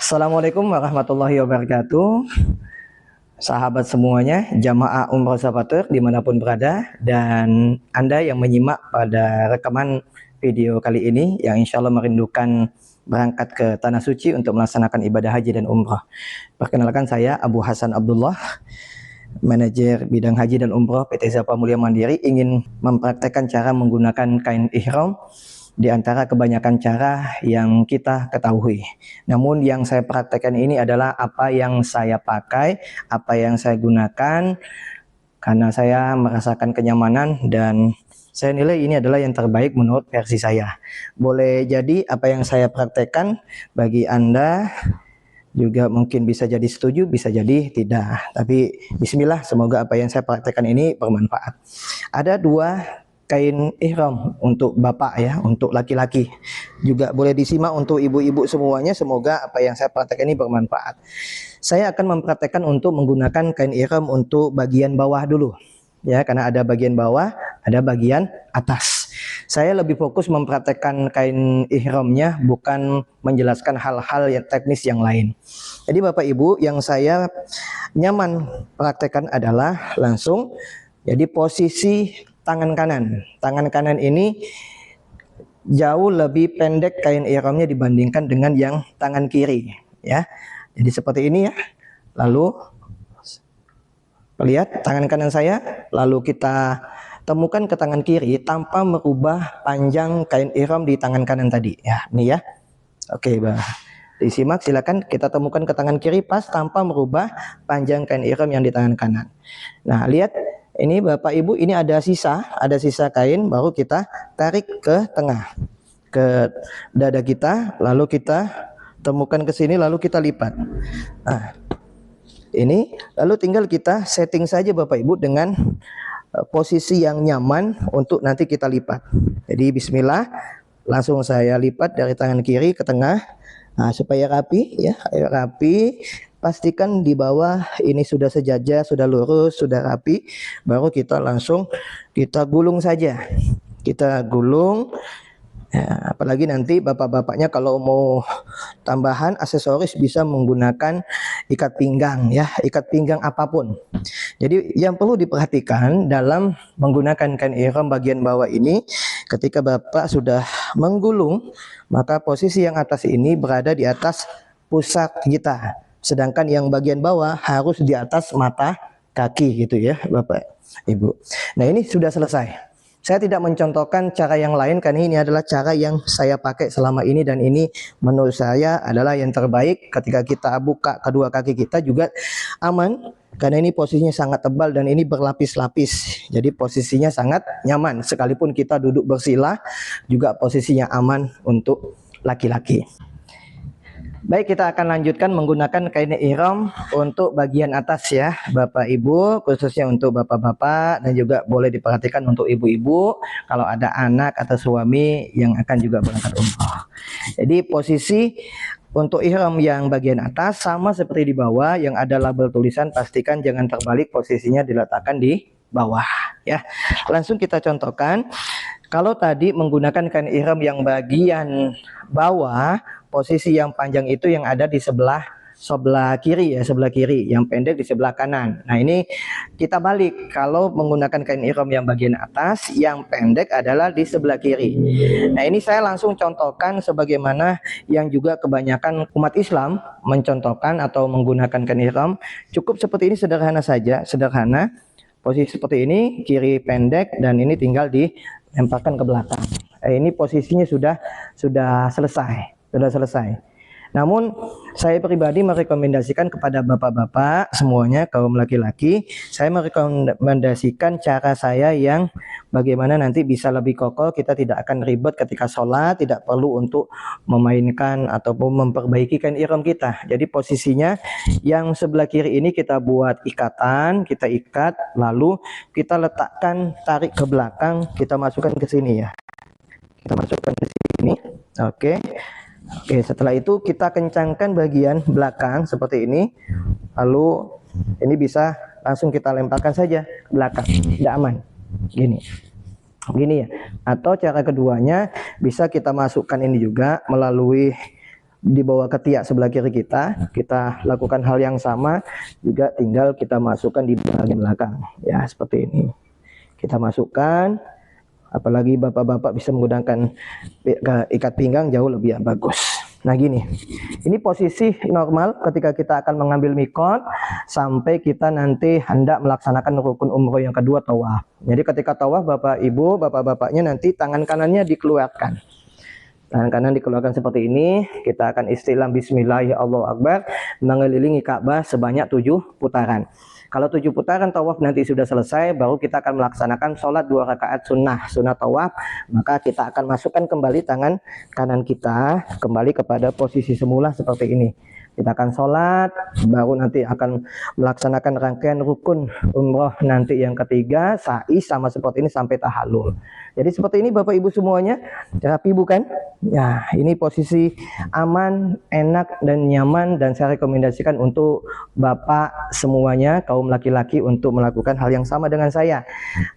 Assalamualaikum warahmatullahi wabarakatuh. Sahabat semuanya, jamaah umroh Safatur dimanapun berada, dan Anda yang menyimak pada rekaman video kali ini yang insya Allah merindukan berangkat ke Tanah Suci untuk melaksanakan ibadah haji dan umroh. Perkenalkan, saya Abu Hasan Abdullah, manajer bidang haji dan umroh PT Zapa Mulia Mandiri, ingin mempraktekkan cara menggunakan kain ihram di antara kebanyakan cara yang kita ketahui. Namun yang saya praktekkan ini adalah apa yang saya pakai, apa yang saya gunakan, karena saya merasakan kenyamanan dan saya nilai ini adalah yang terbaik menurut versi saya. Boleh jadi apa yang saya praktekkan bagi Anda juga mungkin bisa jadi setuju, bisa jadi tidak. Tapi bismillah, semoga apa yang saya praktekkan ini bermanfaat. Ada dua kain ihram untuk bapak ya, untuk laki-laki. Juga boleh disimak untuk ibu-ibu semuanya, semoga apa yang saya praktekkan ini bermanfaat. Saya akan mempraktekkan untuk menggunakan kain ihram untuk bagian bawah dulu. Ya, karena ada bagian bawah, ada bagian atas. Saya lebih fokus mempraktekkan kain ihramnya, bukan menjelaskan hal-hal yang teknis yang lain. Jadi Bapak Ibu, yang saya nyaman praktekkan adalah langsung jadi posisi tangan kanan. Tangan kanan ini jauh lebih pendek kain ihramnya dibandingkan dengan yang tangan kiri, ya. Jadi seperti ini ya. Lalu lihat tangan kanan saya, lalu kita temukan ke tangan kiri tanpa merubah panjang kain ihram di tangan kanan tadi. Ya, ini ya. Oke, disimak silakan, kita temukan ke tangan kiri pas tanpa merubah panjang kain ihram yang di tangan kanan. Nah, lihat ini Bapak Ibu, ini ada sisa kain, baru kita tarik ke tengah, ke dada kita, lalu kita temukan ke sini, lalu kita lipat. Nah, ini lalu tinggal kita setting saja Bapak Ibu dengan posisi yang nyaman untuk nanti kita lipat. Jadi bismillah, langsung saya lipat dari tangan kiri ke tengah. Nah, supaya rapi ya, rapi. Pastikan di bawah ini sudah sejajar, sudah lurus, sudah rapi. Baru kita langsung kita gulung saja. Kita gulung. Ya, apalagi nanti bapak-bapaknya kalau mau tambahan aksesoris bisa menggunakan ikat pinggang ya, ikat pinggang apapun. Jadi yang perlu diperhatikan dalam menggunakan kain ihram bagian bawah ini, ketika bapak sudah menggulung, maka posisi yang atas ini berada di atas pusat kita. Sedangkan yang bagian bawah harus di atas mata kaki gitu ya Bapak Ibu. Nah, ini sudah selesai. Saya tidak mencontohkan cara yang lain karena ini adalah cara yang saya pakai selama ini, dan ini menurut saya adalah yang terbaik. Ketika kita buka kedua kaki kita juga aman karena ini posisinya sangat tebal dan ini berlapis-lapis. Jadi posisinya sangat nyaman. Sekalipun kita duduk bersila juga posisinya aman untuk laki-laki. Baik, kita akan lanjutkan menggunakan kain ihram untuk bagian atas ya Bapak Ibu, khususnya untuk bapak-bapak, dan juga boleh diperhatikan untuk ibu-ibu kalau ada anak atau suami yang akan juga berangkat umroh. Jadi posisi untuk ihram yang bagian atas sama seperti di bawah, yang ada label tulisan pastikan jangan terbalik, posisinya diletakkan di bawah ya. Langsung kita contohkan. Kalau tadi menggunakan kain ihram yang bagian bawah, posisi yang panjang itu yang ada di sebelah kiri ya, sebelah kiri, yang pendek di sebelah kanan. Nah, ini kita balik. Kalau menggunakan kain ihram yang bagian atas, yang pendek adalah di sebelah kiri. Nah, ini saya langsung contohkan sebagaimana yang juga kebanyakan umat Islam mencontohkan atau menggunakan kain ihram. Cukup seperti ini, sederhana saja, sederhana. Posisi seperti ini, kiri pendek, dan ini tinggal dilemparkan ke belakang. Ini posisinya sudah selesai. Namun saya pribadi merekomendasikan kepada bapak-bapak semuanya, kaum laki-laki, saya merekomendasikan cara saya yang bagaimana nanti bisa lebih kokoh, kita tidak akan ribet ketika sholat, tidak perlu untuk memainkan ataupun memperbaiki kain ihram kita. Jadi posisinya yang sebelah kiri ini kita buat ikatan, kita ikat, lalu kita letakkan, tarik ke belakang, kita masukkan ke sini ya. Kita masukkan ke sini. Oke, setelah itu kita kencangkan bagian belakang seperti ini. Lalu ini bisa langsung kita lemparkan saja ke belakang. Tidak aman. Gini ya. Atau cara keduanya bisa kita masukkan ini juga melalui dibawa ketiak sebelah kiri kita. Kita lakukan hal yang sama, juga tinggal kita masukkan di bagian belakang. Ya, seperti ini. Kita masukkan, apalagi bapak-bapak bisa menggunakan ikat pinggang jauh lebih bagus. Nah gini, ini posisi normal ketika kita akan mengambil mikot sampai kita nanti hendak melaksanakan rukun umroh yang kedua, tawaf. Jadi ketika tawaf, bapak ibu, bapak-bapaknya nanti tangan kanannya dikeluarkan. Tangan kanan dikeluarkan seperti ini. Kita akan istilam Bismillah, Allahu Akbar, mengelilingi Ka'bah sebanyak 7 putaran. Kalau 7 putaran tawaf nanti sudah selesai, baru kita akan melaksanakan sholat 2 rakaat sunnah tawaf. Maka kita akan masukkan kembali tangan kanan kita kembali kepada posisi semula seperti ini. Kita akan sholat, baru nanti akan melaksanakan rangkaian rukun umroh nanti yang ketiga, sa'i sama seperti ini sampai tahallul. Jadi seperti ini Bapak Ibu semuanya, rapi bukan? Ya, ini posisi aman, enak dan nyaman, dan saya rekomendasikan untuk Bapak semuanya, kaum laki-laki, untuk melakukan hal yang sama dengan saya.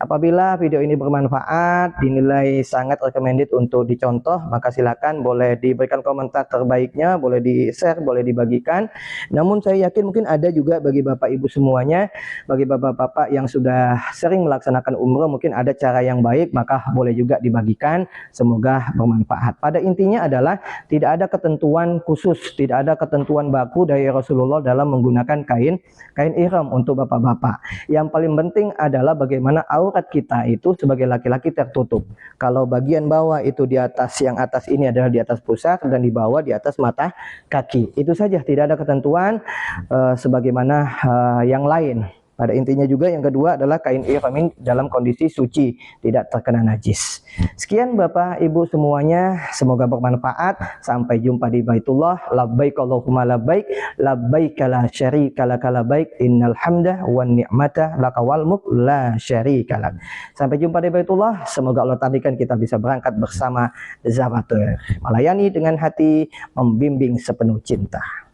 Apabila video ini bermanfaat, dinilai sangat recommended untuk dicontoh, maka silakan boleh diberikan komentar terbaiknya, boleh di-share, boleh dibagikan. Namun saya yakin mungkin ada juga bagi Bapak Ibu semuanya, bagi bapak-bapak yang sudah sering melaksanakan umroh, mungkin ada cara yang baik, maka boleh juga dibagikan, semoga bermanfaat. Pada intinya adalah tidak ada ketentuan khusus, tidak ada ketentuan baku dari Rasulullah dalam menggunakan kain ihram untuk bapak-bapak. Yang paling penting adalah bagaimana aurat kita itu sebagai laki-laki tertutup. Kalau bagian bawah itu di atas, yang atas ini adalah di atas pusar, dan di bawah di atas mata kaki. Itu saja, tidak ada ketentuan sebagaimana yang lain. Pada intinya juga yang kedua adalah kain ihram dalam kondisi suci, tidak terkena najis. Sekian Bapak Ibu semuanya, semoga bermanfaat. Sampai jumpa di Baitullah. Labbaik Allahumma labbaik, labbaik la syarika lak labbaik, innal hamda wan ni'mata laka wal mulk la syarika lak. Sampai jumpa di Baitullah. Semoga Allah tadikan kita bisa berangkat bersama Zawatur, melayani dengan hati, membimbing sepenuh cinta.